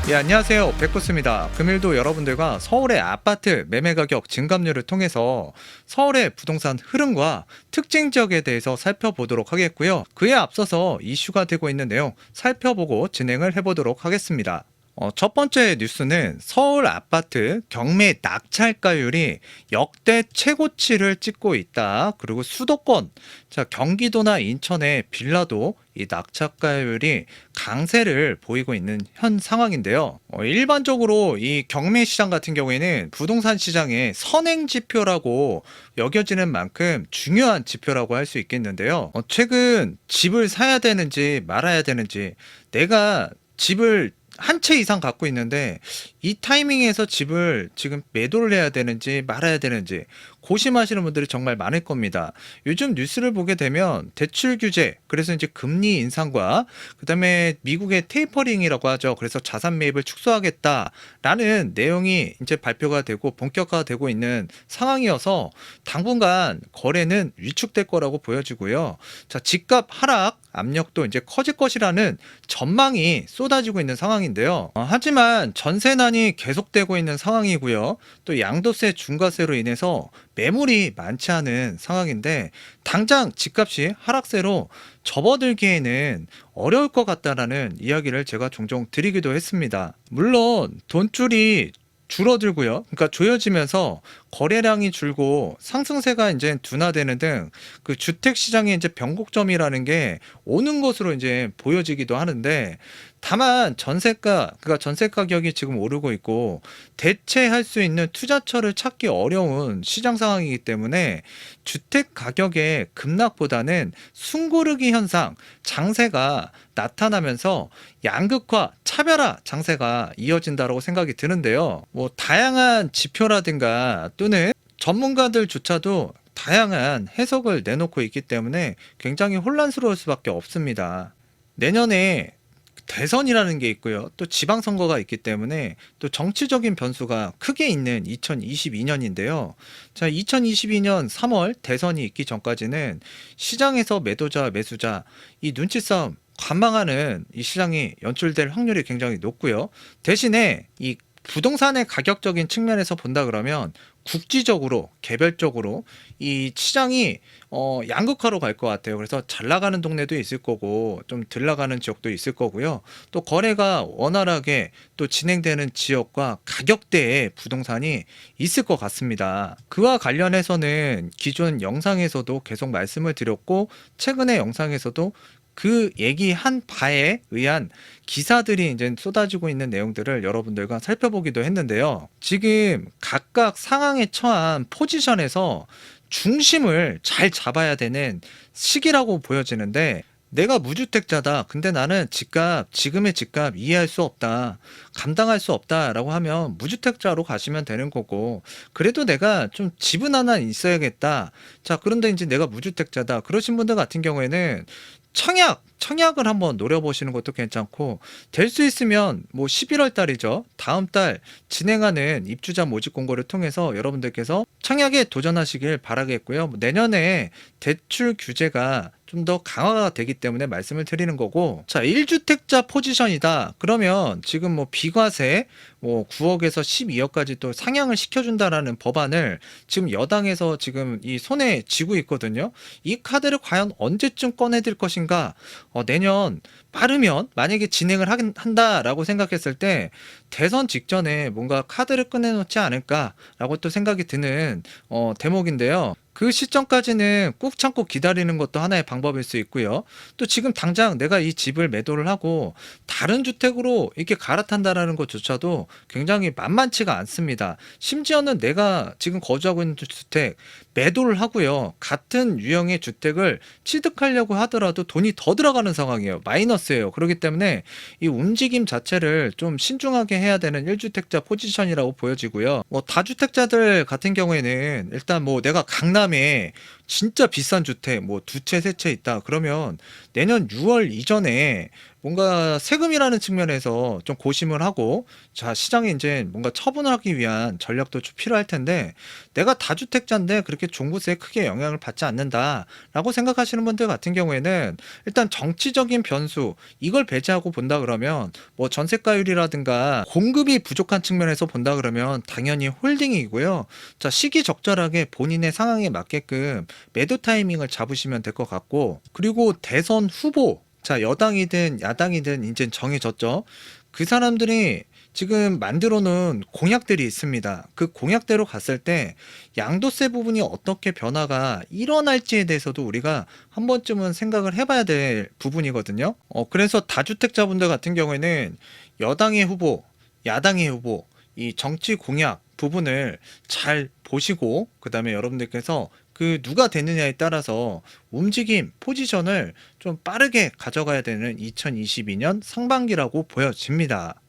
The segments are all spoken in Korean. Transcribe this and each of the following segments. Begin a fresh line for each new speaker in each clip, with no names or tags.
예, 안녕하세요. 백구스입니다. 금일도 여러분들과 서울의 아파트 매매 가격 증감률을 통해서 서울의 부동산 흐름과 특징 지역에 대해서 살펴보도록 하겠고요. 그에 앞서서 이슈가 되고 있는 내용 살펴보고 진행을 해보도록 하겠습니다. 첫 번째 뉴스는 서울 아파트 경매 낙찰가율이 역대 최고치를 찍고 있다. 그리고 수도권, 자, 경기도나 인천의 빌라도 이 낙찰가율이 강세를 보이고 있는 현 상황인데요. 일반적으로 이 경매 시장 같은 경우에는 부동산 시장의 선행 지표라고 여겨지는 만큼 중요한 지표라고 할 수 있겠는데요. 최근 집을 사야 되는지 말아야 되는지, 내가 집을 한 채 이상 갖고 있는데 이 타이밍에서 집을 지금 매도를 해야 되는지 말아야 되는지 고심하시는 분들이 정말 많을 겁니다. 요즘 뉴스를 보게 되면 대출 규제, 그래서 이제 금리 인상과 그다음에 미국의 테이퍼링이라고 하죠. 그래서 자산 매입을 축소하겠다라는 내용이 이제 발표가 되고 본격화되고 있는 상황이어서 당분간 거래는 위축될 거라고 보여지고요. 자, 집값 하락 압력도 이제 커질 것이라는 전망이 쏟아지고 있는 상황인데요. 하지만 전세난이 계속되고 있는 상황이고요. 또 양도세 중과세로 인해서 매물이 많지 않은 상황인데 당장 집값이 하락세로 접어들기에는 어려울 것 같다라는 이야기를 제가 종종 드리기도 했습니다. 물론 돈줄이 줄어들고요. 그러니까 조여지면서 거래량이 줄고 상승세가 이제 둔화되는 등 그 주택 시장의 이제 변곡점이라는 게 오는 것으로 이제 보여지기도 하는데, 다만 그러니까 전세 가격이 지금 오르고 있고 대체할 수 있는 투자처를 찾기 어려운 시장 상황이기 때문에 주택 가격의 급락보다는 숨고르기 현상, 장세가 나타나면서 양극화, 차별화 장세가 이어진다고 생각이 드는데요. 뭐 다양한 지표라든가 또는 전문가들조차도 다양한 해석을 내놓고 있기 때문에 굉장히 혼란스러울 수밖에 없습니다. 내년에 대선이라는 게 있고요. 또 지방선거가 있기 때문에 또 정치적인 변수가 크게 있는 2022년인데요. 자, 2022년 3월 대선이 있기 전까지는 시장에서 매도자, 매수자 이 눈치 싸움 관망하는 이 시장이 연출될 확률이 굉장히 높고요. 대신에 이 부동산의 가격적인 측면에서 본다 그러면 국지적으로 개별적으로 이 시장이 양극화로 갈 것 같아요. 그래서 잘 나가는 동네도 있을 거고 좀 덜 나가는 지역도 있을 거고요. 또 거래가 원활하게 또 진행되는 지역과 가격대의 부동산이 있을 것 같습니다. 그와 관련해서는 기존 영상에서도 계속 말씀을 드렸고 최근의 영상에서도 그 얘기한 바에 의한 기사들이 이제 쏟아지고 있는 내용들을 여러분들과 살펴보기도 했는데요. 지금 각각 상황에 처한 포지션에서 중심을 잘 잡아야 되는 시기라고 보여지는데, 내가 무주택자다. 근데 나는 지금의 집값 이해할 수 없다. 감당할 수 없다라고 하면 무주택자로 가시면 되는 거고, 그래도 내가 좀 집은 하나 있어야겠다. 자, 그런데 이제 내가 무주택자다. 그러신 분들 같은 경우에는 청약을 한번 노려보시는 것도 괜찮고, 될 수 있으면 뭐 11월 달이죠. 다음 달 진행하는 입주자 모집 공고를 통해서 여러분들께서 청약에 도전하시길 바라겠고요. 내년에 대출 규제가 좀 더 강화가 되기 때문에 말씀을 드리는 거고, 자, 1주택자 포지션이다. 그러면 지금 뭐 비과세 뭐 9억에서 12억까지 또 상향을 시켜준다라는 법안을 지금 여당에서 지금 이 손에 쥐고 있거든요. 이 카드를 과연 언제쯤 꺼내들 것인가? 내년 빠르면 만약에 진행을 한다라고 생각했을 때 대선 직전에 뭔가 카드를 꺼내놓지 않을까라고 또 생각이 드는 대목인데요. 그 시점까지는 꾹 참고 기다리는 것도 하나의 방법일 수 있고요. 또 지금 당장 내가 이 집을 매도를 하고 다른 주택으로 이렇게 갈아탄다라는 것조차도 굉장히 만만치가 않습니다. 심지어는 내가 지금 거주하고 있는 주택 매도를 하고요. 같은 유형의 주택을 취득하려고 하더라도 돈이 더 들어가는 상황이에요. 마이너스예요. 그렇기 때문에 이 움직임 자체를 좀 신중하게 해야 되는 1주택자 포지션이라고 보여지고요. 뭐 다주택자들 같은 경우에는 일단 뭐 내가 강남에 진짜 비싼 주택 뭐 두 채, 세 채 있다. 그러면 내년 6월 이전에 뭔가 세금이라는 측면에서 좀 고심을 하고, 자, 시장에 이제 뭔가 처분을 하기 위한 전략도 좀 필요할 텐데, 내가 다주택자인데 그렇게 종부세에 크게 영향을 받지 않는다라고 생각하시는 분들 같은 경우에는 일단 정치적인 변수, 이걸 배제하고 본다 그러면 뭐 전세가율이라든가 공급이 부족한 측면에서 본다 그러면 당연히 홀딩이고요. 자, 시기적절하게 본인의 상황에 맞게끔 매도 타이밍을 잡으시면 될 것 같고, 그리고 대선 후보, 자, 여당이든 야당이든 이제 정해졌죠. 그 사람들이 지금 만들어 놓은 공약들이 있습니다. 그 공약대로 갔을 때 양도세 부분이 어떻게 변화가 일어날지에 대해서도 우리가 한 번쯤은 생각을 해봐야 될 부분이거든요. 그래서 다주택자분들 같은 경우에는 여당의 후보, 야당의 후보, 이 정치 공약 부분을 잘 보시고, 그 다음에 여러분들께서 그 누가 되느냐에 따라서 움직임, 포지션을 좀 빠르게 가져가야 되는 2022년 상반기라고 보여집니다.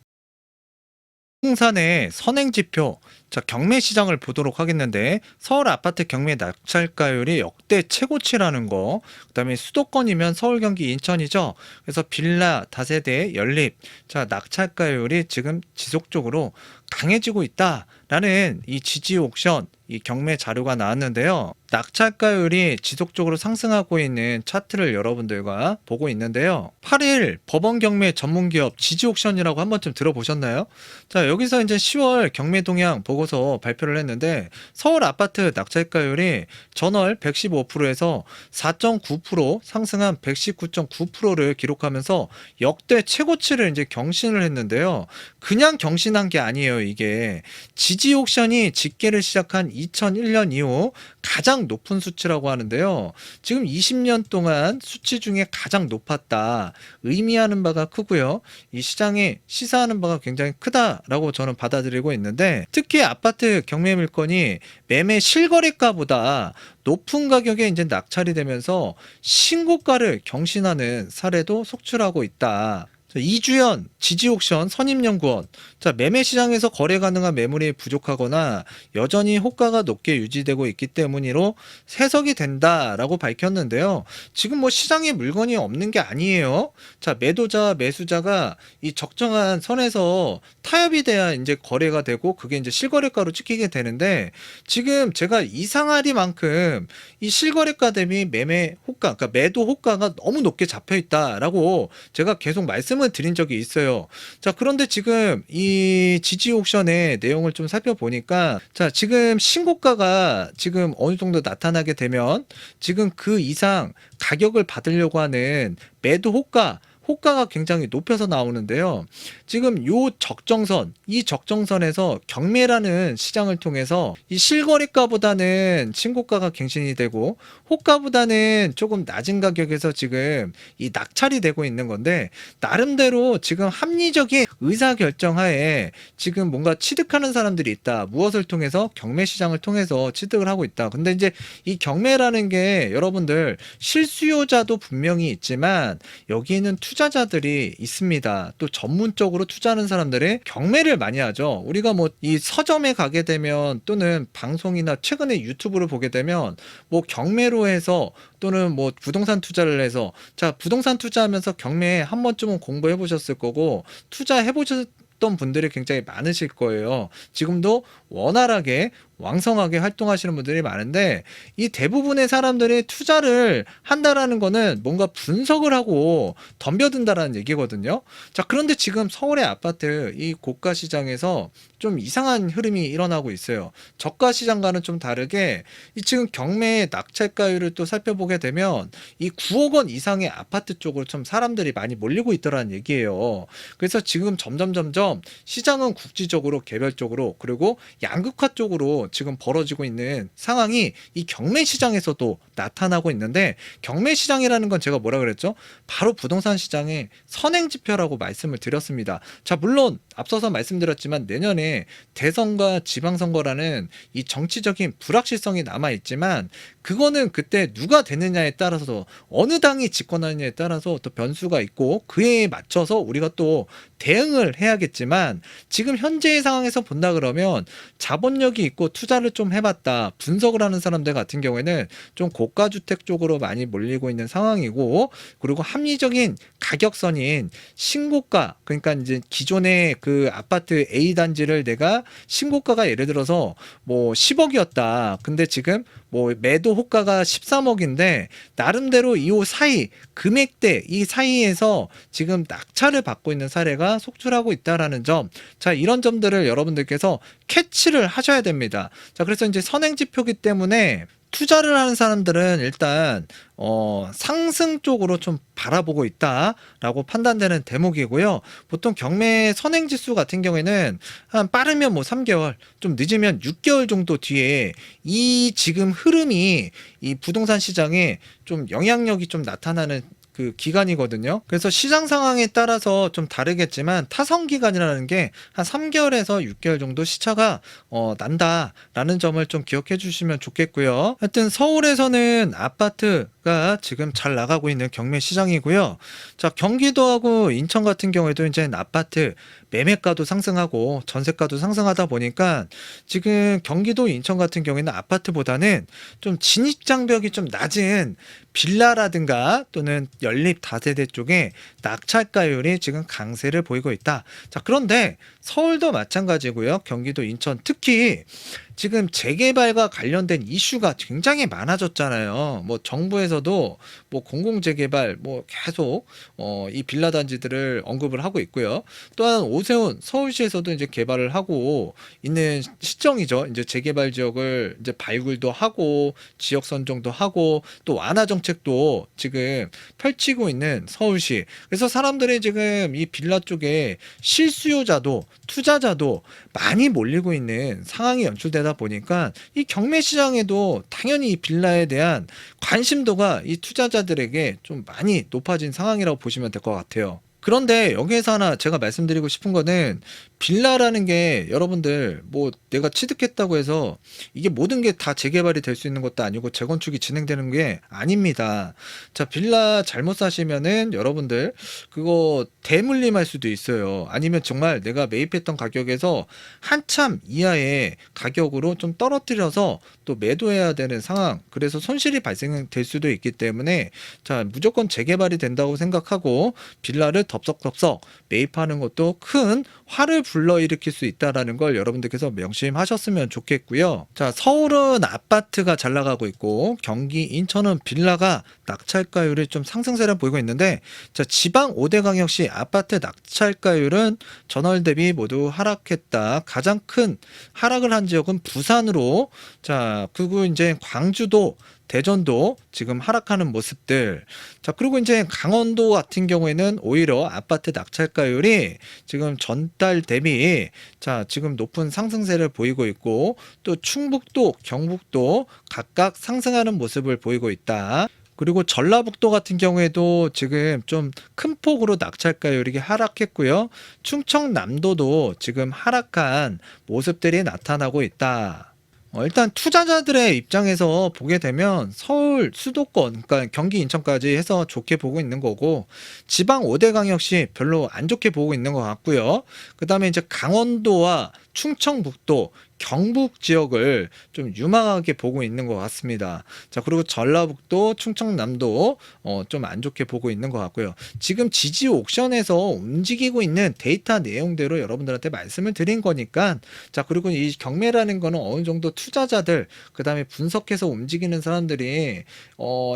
부동산의 선행지표, 자, 경매 시장을 보도록 하겠는데, 서울 아파트 경매 낙찰가율이 역대 최고치라는 거, 그 다음에 수도권이면 서울, 경기, 인천이죠. 그래서 빌라, 다세대, 연립, 자, 낙찰가율이 지금 지속적으로 강해지고 있다라는 이 지지 옥션, 이 경매 자료가 나왔는데요. 낙찰가율이 지속적으로 상승하고 있는 차트를 여러분들과 보고 있는데요. 8일 법원 경매 전문기업 지지 옥션이라고 한 번쯤 들어보셨나요? 자, 여기서 이제 10월 경매 동향 보고서 발표를 했는데, 서울 아파트 낙찰가율이 전월 115%에서 4.9% 상승한 119.9%를 기록하면서 역대 최고치를 이제 경신을 했는데요. 그냥 경신한 게 아니에요, 이게. 지지 옥션이 집계를 시작한 2001년 이후 가장 높은 수치라고 하는데요. 지금 20년 동안 수치 중에 가장 높았다. 의미하는 바가 크고요. 이 시장에 시사하는 바가 굉장히 크다라고 저는 받아들이고 있는데, 특히 아파트 경매 물건이 매매 실거래가보다 높은 가격에 이제 낙찰이 되면서 신고가를 경신하는 사례도 속출하고 있다. 자, 이주연 지지옥션 선임연구원, 자, 매매 시장에서 거래 가능한 매물이 부족하거나 여전히 호가가 높게 유지되고 있기 때문이로 해석이 된다라고 밝혔는데요. 지금 뭐 시장에 물건이 없는 게 아니에요. 자, 매도자 매수자가 이 적정한 선에서 타협이 돼야 이제 거래가 되고, 그게 이제 실거래가로 찍히게 되는데, 지금 제가 이상하리만큼 이 실거래가 대비 매매 호가, 그러니까 매도 호가가 너무 높게 잡혀 있다라고 제가 계속 말씀을 드린 적이 있어요. 자, 그런데 지금 이 지지 옥션의 내용을 좀 살펴보니까, 자, 지금 신고가가 지금 어느 정도 나타나게 되면 지금 그 이상 가격을 받으려고 하는 매도 호가가 굉장히 높여서 나오는데요. 지금 요 적정선, 이 적정선에서 경매라는 시장을 통해서 이 실거래가보다는 신고가가 갱신이 되고, 호가보다는 조금 낮은 가격에서 지금 이 낙찰이 되고 있는 건데, 나름대로 지금 합리적인 의사결정하에 지금 뭔가 취득하는 사람들이 있다. 무엇을 통해서? 경매 시장을 통해서 취득을 하고 있다. 근데 이제 이 경매라는 게 여러분들 실수요자도 분명히 있지만 여기에는 투자자들이 있습니다. 또 전문적으로 투자하는 사람들이 경매를 많이 하죠. 우리가 뭐 이 서점에 가게 되면, 또는 방송이나 최근에 유튜브를 보게 되면 뭐 경매로 해서, 또는 뭐 부동산 투자를 해서, 자, 부동산 투자하면서 경매 한 번쯤은 공부해 보셨을 거고 투자해 보셨던 분들이 굉장히 많으실 거예요. 지금도 원활하게 왕성하게 활동하시는 분들이 많은데, 이 대부분의 사람들이 투자를 한다라는 거는 뭔가 분석을 하고 덤벼든다라는 얘기거든요. 자, 그런데 지금 서울의 아파트 이 고가 시장에서 좀 이상한 흐름이 일어나고 있어요. 저가 시장과는 좀 다르게 이 지금 경매 낙찰가율을 또 살펴보게 되면 이 9억 원 이상의 아파트 쪽으로 좀 사람들이 많이 몰리고 있더라는 얘기예요. 그래서 지금 점점 시장은 국지적으로, 개별적으로, 그리고 양극화 쪽으로 지금 벌어지고 있는 상황이 이 경매 시장에서도 나타나고 있는데, 경매 시장이라는 건 제가 뭐라 그랬죠? 바로 부동산 시장의 선행지표라고 말씀을 드렸습니다. 자, 물론 앞서서 말씀드렸지만 내년에 대선과 지방선거라는 이 정치적인 불확실성이 남아있지만, 그거는 그때 누가 되느냐에 따라서, 어느 당이 집권하느냐에 따라서 또 변수가 있고, 그에 맞춰서 우리가 또 대응을 해야겠지만 지금 현재의 상황에서 본다 그러면 자본력이 있고 투자를 좀 해봤다 분석을 하는 사람들 같은 경우에는 좀 고가주택 쪽으로 많이 몰리고 있는 상황이고, 그리고 합리적인 가격선인 신고가, 그러니까 이제 기존의 그 아파트 A 단지를 내가 신고가가 예를 들어서 뭐 10억이었다. 근데 지금 뭐 매도 호가가 13억인데 나름대로 이 사이 금액대 이 사이에서 지금 낙찰을 받고 있는 사례가 속출하고 있다라는 점, 자 이런 점들을 여러분들께서 캐치를 하셔야 됩니다. 자 그래서 이제 선행지표기 때문에 투자를 하는 사람들은 일단 상승 쪽으로 좀 바라보고 있다라고 판단되는 대목이고요. 보통 경매 선행지수 같은 경우에는 한 빠르면 뭐 3개월, 좀 늦으면 6개월 정도 뒤에 이 지금 흐름이 이 부동산 시장에 좀 영향력이 좀 나타나는 그 기간이거든요. 그래서 시장 상황에 따라서 좀 다르겠지만 타선 기간이라는 게 한 3개월에서 6개월 정도 시차가 난다라는 점을 좀 기억해 주시면 좋겠고요. 하여튼 서울에서는 아파트가 지금 잘 나가고 있는 경매 시장이고요. 자, 경기도하고 인천 같은 경우에도 이제 아파트 매매가도 상승하고 전세가도 상승하다 보니까 지금 경기도 인천 같은 경우에는 아파트보다는 좀 진입 장벽이 좀 낮은 빌라라든가 또는 연립 다세대 쪽에 낙찰가율이 지금 강세를 보이고 있다. 자, 그런데 서울도 마찬가지고요. 경기도 인천 특히 지금 재개발과 관련된 이슈가 굉장히 많아졌잖아요. 뭐 정부에서도 뭐 공공재개발 뭐 계속 이 빌라 단지들을 언급을 하고 있고요. 또한 오세훈 서울시에서도 이제 개발을 하고 있는 시점이죠. 이제 재개발 지역을 이제 발굴도 하고 지역 선정도 하고 또 완화 정책도 지금 펼치고 있는 서울시. 그래서 사람들이 지금 이 빌라 쪽에 실수요자도 투자자도 많이 몰리고 있는 상황이 연출되다 보니까 이 경매 시장에도 당연히 이 빌라에 대한 관심도가 이 투자자들에게 좀 많이 높아진 상황이라고 보시면 될 것 같아요. 그런데 여기에서 하나 제가 말씀드리고 싶은 거는 빌라라는 게 여러분들 뭐 내가 취득했다고 해서 이게 모든 게 다 재개발이 될 수 있는 것도 아니고 재건축이 진행되는 게 아닙니다. 자, 빌라 잘못 사시면은 여러분들 그거 대물림할 수도 있어요. 아니면 정말 내가 매입했던 가격에서 한참 이하의 가격으로 좀 떨어뜨려서 또 매도해야 되는 상황, 그래서 손실이 발생될 수도 있기 때문에 자 무조건 재개발이 된다고 생각하고 빌라를 덥석덥석 매입하는 것도 큰 화를 불러일으킬 수 있다라는 걸 여러분들께서 명심하셨으면 좋겠고요. 자, 서울은 아파트가 잘 나가고 있고 경기 인천은 빌라가 낙찰가율이 좀 상승세를 보이고 있는데, 자 지방 5대 광역시 아파트 낙찰가율은 전월 대비 모두 하락했다. 가장 큰 하락을 한 지역은 부산으로, 자 그리고 이제 광주도 대전도 지금 하락하는 모습들. 자, 그리고 이제 강원도 같은 경우에는 오히려 아파트 낙찰가율이 지금 전달 대비 자, 지금 높은 상승세를 보이고 있고 또 충북도, 경북도 각각 상승하는 모습을 보이고 있다. 그리고 전라북도 같은 경우에도 지금 좀 큰 폭으로 낙찰가율이 하락했고요. 충청남도도 지금 하락한 모습들이 나타나고 있다. 일단 투자자들의 입장에서 보게 되면 서울 수도권, 그러니까 경기 인천까지 해서 좋게 보고 있는 거고, 지방 5대 광역시 별로 안 좋게 보고 있는 것 같고요. 그 다음에 이제 강원도와 충청북도, 경북 지역을 좀 유망하게 보고 있는 것 같습니다. 자, 그리고 전라북도, 충청남도 좀 안 좋게 보고 있는 것 같고요. 지금 지지 옥션에서 움직이고 있는 데이터 내용대로 여러분들한테 말씀을 드린 거니까, 자, 그리고 이 경매라는 거는 어느 정도 투자자들, 그 다음에 분석해서 움직이는 사람들이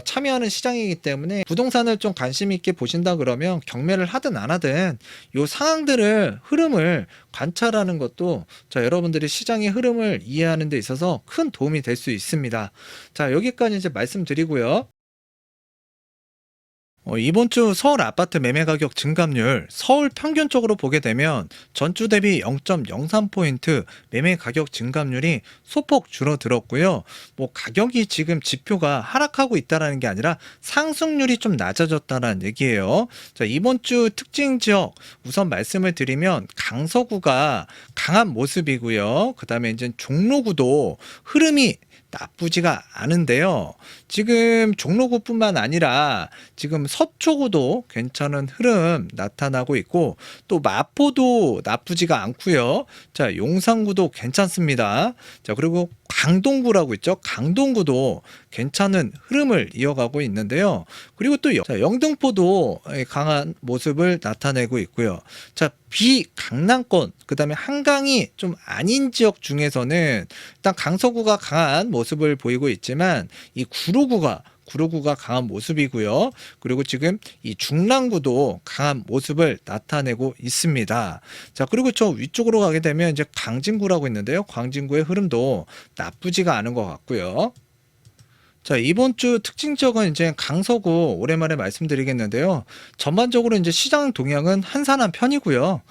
참여하는 시장이기 때문에 부동산을 좀 관심 있게 보신다 그러면 경매를 하든 안 하든 요 상황들을 흐름을 관찰하는 것도 자 여러분들이 시장의 흐름을 이해하는 데 있어서 큰 도움이 될 수 있습니다. 자, 여기까지 이제 말씀드리고요. 이번 주 서울 아파트 매매 가격 증감률 서울 평균적으로 보게 되면 전주 대비 0.03포인트 매매 가격 증감률이 소폭 줄어들었고요. 뭐 가격이 지금 지표가 하락하고 있다라는 게 아니라 상승률이 좀 낮아졌다는 얘기예요. 자, 이번 주 특징 지역 우선 말씀을 드리면 강서구가 강한 모습이고요. 그 다음에 이제 종로구도 흐름이 나쁘지가 않은데요. 지금 종로구뿐만 아니라 지금 서초구도 괜찮은 흐름 나타나고 있고 또 마포도 나쁘지가 않고요. 자, 용산구도 괜찮습니다. 자, 그리고 강동구라고 있죠. 강동구도 괜찮은 흐름을 이어가고 있는데요. 그리고 또 영등포도 강한 모습을 나타내고 있고요. 자, 비강남권, 그다음에 한강이 좀 아닌 지역 중에서는 일단 강서구가 강한 모습을 보이고 있지만 이 구로구가 강한 모습이고요. 그리고 지금 이 중랑구도 강한 모습을 나타내고 있습니다. 자, 그리고 저 위쪽으로 가게 되면 이제 광진구라고 있는데요. 광진구의 흐름도 나쁘지가 않은 것 같고요. 자, 이번 주 특징 지역은 이제 강서구 오랜만에 말씀드리겠는데요. 전반적으로 이제 시장 동향은 한산한 편이고요.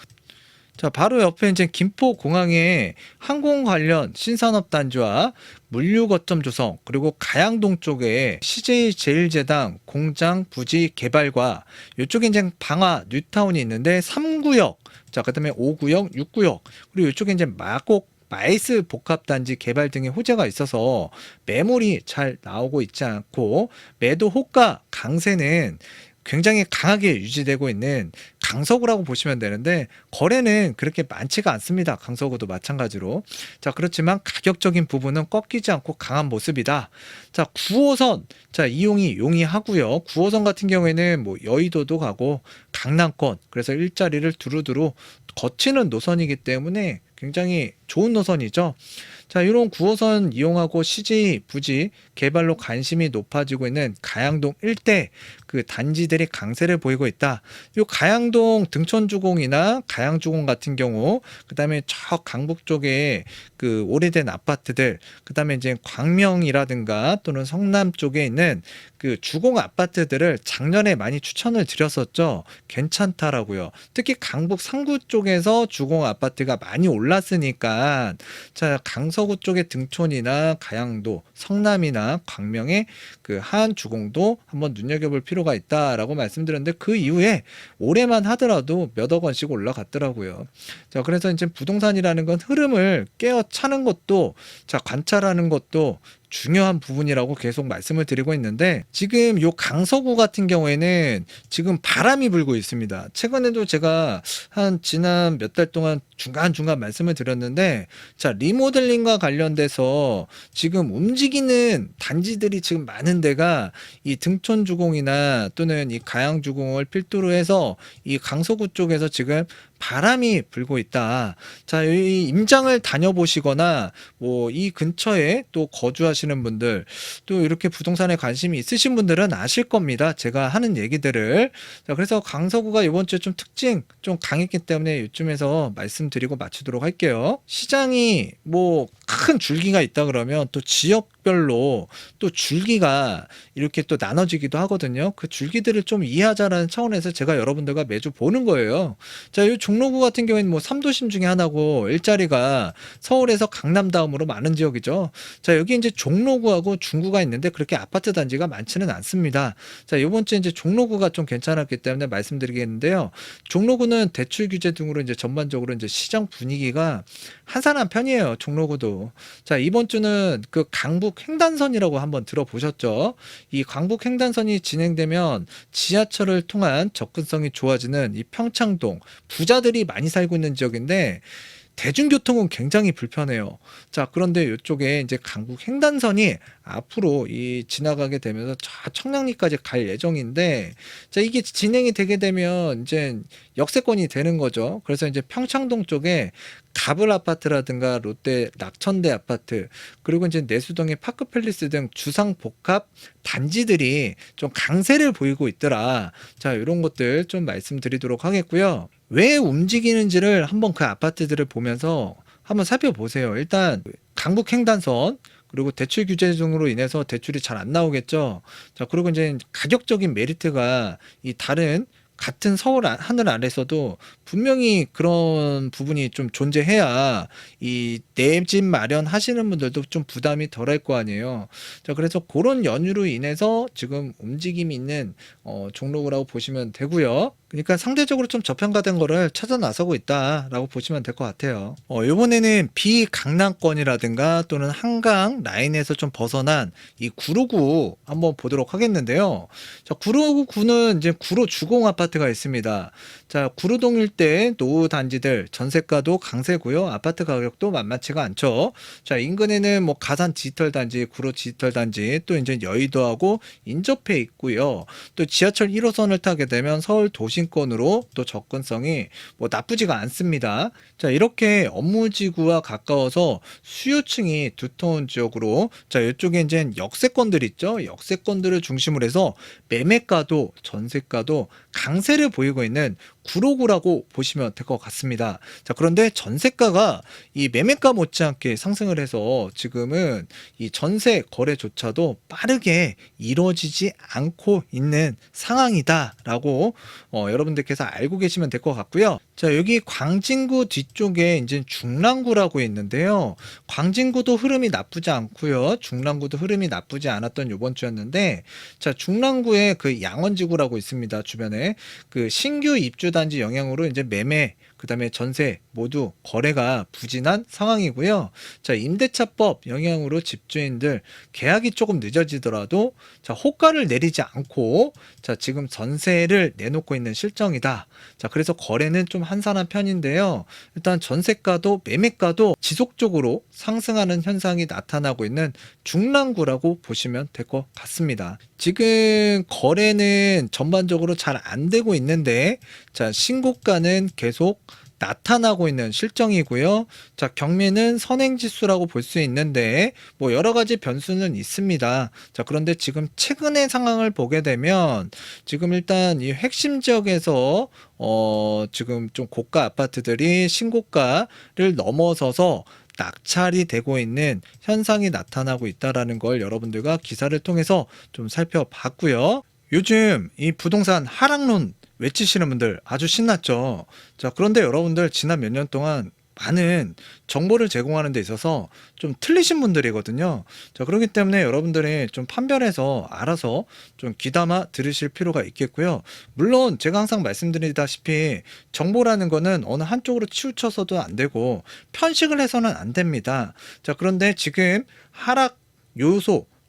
자, 바로 옆에 이제 김포공항에 항공 관련 신산업 단지와 물류 거점 조성, 그리고 가양동 쪽에 CJ 제일제당 공장 부지 개발과 이쪽에 이제 방화 뉴타운이 있는데 3구역, 자, 그다음에 5구역, 6구역, 그리고 이쪽에 이제 마곡 마이스 복합단지 개발 등의 호재가 있어서 매물이 잘 나오고 있지 않고 매도 호가 강세는 굉장히 강하게 유지되고 있는 강서구라고 보시면 되는데 거래는 그렇게 많지가 않습니다. 강서구도 마찬가지로. 자, 그렇지만 가격적인 부분은 꺾이지 않고 강한 모습이다. 자, 9호선, 자, 이용이 용이하고요. 9호선 같은 경우에는 뭐 여의도도 가고 강남권, 그래서 일자리를 두루두루 거치는 노선이기 때문에 굉장히 좋은 노선이죠. 자, 이런 9호선 이용하고 CJ 부지 개발로 관심이 높아지고 있는 가양동 일대 그 단지들이 강세를 보이고 있다. 이 가양동 등촌주공이나 가양주공 같은 경우, 그다음에 저 강북 쪽에 그 오래된 아파트들, 그다음에 이제 광명이라든가 또는 성남 쪽에 있는 그 주공 아파트들을 작년에 많이 추천을 드렸었죠. 괜찮다라고요. 특히 강북 상구 쪽에서 주공 아파트가 많이 올랐으니까 자, 강서구 쪽의 등촌이나 가양도, 성남이나 광명의 그 하안 주공도 한번 눈여겨볼 필요가 있다라고 말씀드렸는데 그 이후에 올해만 하더라도 몇억 원씩 올라갔더라고요. 자, 그래서 이제 부동산이라는 건 흐름을 깨어차는 것도, 자, 관찰하는 것도 중요한 부분이라고 계속 말씀을 드리고 있는데 지금 요 강서구 같은 경우에는 지금 바람이 불고 있습니다. 최근에도 제가 한 지난 몇 달 동안 중간중간 말씀을 드렸는데 자, 리모델링과 관련돼서 지금 움직이는 단지들이 지금 많은 데가 이 등촌주공이나 또는 이 가양주공을 필두로 해서 이 강서구 쪽에서 지금 바람이 불고 있다. 자, 이 임장을 다녀보시거나 뭐 이 근처에 또 거주하시는 분들, 또 이렇게 부동산에 관심이 있으신 분들은 아실 겁니다. 제가 하는 얘기들을. 자, 그래서 강서구가 이번 주에 좀 특징 좀 강했기 때문에 이쯤에서 말씀드리고 마치도록 할게요. 시장이 뭐 큰 줄기가 있다 그러면 또 지역별로 또 줄기가 이렇게 또 나눠지기도 하거든요. 그 줄기들을 좀 이해하자라는 차원에서 제가 여러분들과 매주 보는 거예요. 자, 이 종로구 같은 경우에는 뭐 3도심 중에 하나고 일자리가 서울에서 강남 다음으로 많은 지역이죠. 자, 여기 이제 종로구하고 중구가 있는데 그렇게 아파트 단지가 많지는 않습니다. 자, 이번 주에 이제 종로구가 좀 괜찮았기 때문에 말씀드리겠는데요. 종로구는 대출 규제 등으로 이제 전반적으로 이제 시장 분위기가 한산한 편이에요. 종로구도. 자, 이번 주는 그 강북 횡단선이라고 한번 들어보셨죠? 이 강북 횡단선이 진행되면 지하철을 통한 접근성이 좋아지는 이 평창동, 부자들이 많이 살고 있는 지역인데 대중교통은 굉장히 불편해요. 자, 그런데 이쪽에 이제 강북 횡단선이 앞으로 이 지나가게 되면서 저 청량리까지 갈 예정인데, 자, 이게 진행이 되게 되면 이제 역세권이 되는 거죠. 그래서 이제 평창동 쪽에 가블 아파트라든가 롯데 낙천대 아파트, 그리고 이제 내수동의 파크팰리스 등 주상 복합 단지들이 좀 강세를 보이고 있더라. 자, 이런 것들 좀 말씀드리도록 하겠고요. 왜 움직이는지를 한번 그 아파트들을 보면서 한번 살펴보세요. 일단 강북 횡단선, 그리고 대출 규제 등으로 인해서 대출이 잘 안 나오겠죠. 자, 그리고 이제 가격적인 메리트가 이 다른 같은 서울 하늘 아래서도 분명히 그런 부분이 좀 존재해야 이 내 집 마련하시는 분들도 좀 부담이 덜할 거 아니에요. 자, 그래서 그런 연유로 인해서 지금 움직임이 있는 종로구라고 보시면 되고요. 그러니까 상대적으로 좀 저평가된 거를 찾아 나서고 있다라고 보시면 될 것 같아요. 요번에는 비강남권이라든가 또는 한강 라인에서 좀 벗어난 이 구로구 한번 보도록 하겠는데요. 자, 구로구는 이제 구로 주공 아파트가 있습니다. 자, 구로동 일대 노후 단지들 전세가도 강세고요. 아파트 가격도 만만치가 않죠. 자, 인근에는 뭐 가산 디지털 단지, 구로 디지털 단지, 또 이제 여의도하고 인접해 있고요. 또 지하철 1호선을 타게 되면 서울 도심권으로 또 접근성이 뭐 나쁘지가 않습니다. 자, 이렇게 업무지구와 가까워서 수요층이 두터운 지역으로, 자, 이쪽에 이제 역세권들 있죠. 역세권들을 중심으로 해서 매매가도 전세가도 강세를 보이고 있는 구로구라고 보시면 될 것 같습니다. 자, 그런데 전세가가 이 매매가 못지않게 상승을 해서 지금은 이 전세 거래조차도 빠르게 이루어지지 않고 있는 상황이다라고 여러분들께서 알고 계시면 될 것 같고요. 자, 여기 광진구 뒤쪽에 이제 중랑구라고 있는데요. 광진구도 흐름이 나쁘지 않고요. 중랑구도 흐름이 나쁘지 않았던 이번 주였는데, 자, 중랑구에 그 양원지구라고 있습니다. 주변에 그 신규 입주 단지 영향으로 이제 매매, 그다음에 전세 모두 거래가 부진한 상황이고요. 자, 임대차법 영향으로 집주인들 계약이 조금 늦어지더라도 자, 호가를 내리지 않고 자, 지금 전세를 내놓고 있는 실정이다. 자, 그래서 거래는 좀 한산한 편인데요. 일단 전세가도 매매가도 지속적으로 상승하는 현상이 나타나고 있는 중랑구라고 보시면 될 것 같습니다. 지금 거래는 전반적으로 잘 안 되고 있는데, 자, 신고가는 계속 나타나고 있는 실정이고요. 자, 경매는 선행지수라고 볼 수 있는데 뭐 여러 가지 변수는 있습니다. 자, 그런데 지금 최근의 상황을 보게 되면 지금 일단 이 핵심 지역에서 지금 좀 고가 아파트들이 신고가를 넘어서서 낙찰이 되고 있는 현상이 나타나고 있다라는 걸 여러분들과 기사를 통해서 좀 살펴봤고요. 요즘 이 부동산 하락론 외치시는 분들 아주 신났죠. 자, 그런데 여러분들 지난 몇 년 동안 많은 정보를 제공하는 데 있어서 좀 틀리신 분들이거든요. 자, 그렇기 때문에 여러분들이 좀 판별해서 알아서 좀 귀담아 들으실 필요가 있겠고요. 물론 제가 항상 말씀드리다시피 정보라는 거는 어느 한쪽으로 치우쳐서도 안 되고 편식을 해서는 안 됩니다. 자, 그런데 지금 하락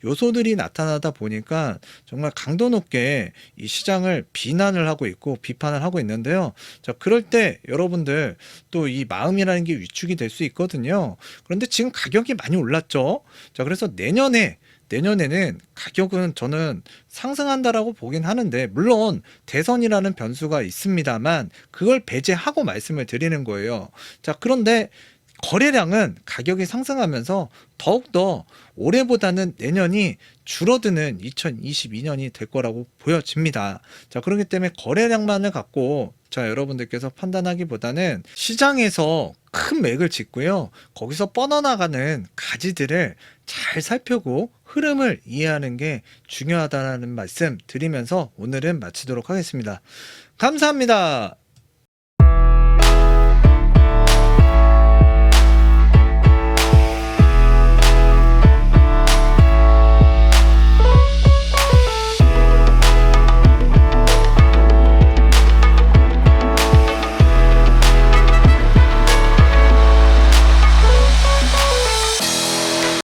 요소들이 나타나다 보니까 정말 강도 높게 이 시장을 비난을 하고 있고 비판을 하고 있는데요. 자, 그럴 때 여러분들 또 이 마음이라는 게 위축이 될 수 있거든요. 그런데 지금 가격이 많이 올랐죠. 자, 그래서 내년에는 가격은 저는 상승한다라고 보긴 하는데, 물론 대선이라는 변수가 있습니다만 그걸 배제하고 말씀을 드리는 거예요. 자, 그런데 거래량은 가격이 상승하면서 더욱더 올해보다는 내년이 줄어드는 2022년이 될 거라고 보여집니다. 자, 그렇기 때문에 거래량만을 갖고 자, 여러분들께서 판단하기보다는 시장에서 큰 맥을 짚고요. 거기서 뻗어나가는 가지들을 잘 살펴보고 흐름을 이해하는 게 중요하다는 말씀 드리면서 오늘은 마치도록 하겠습니다. 감사합니다.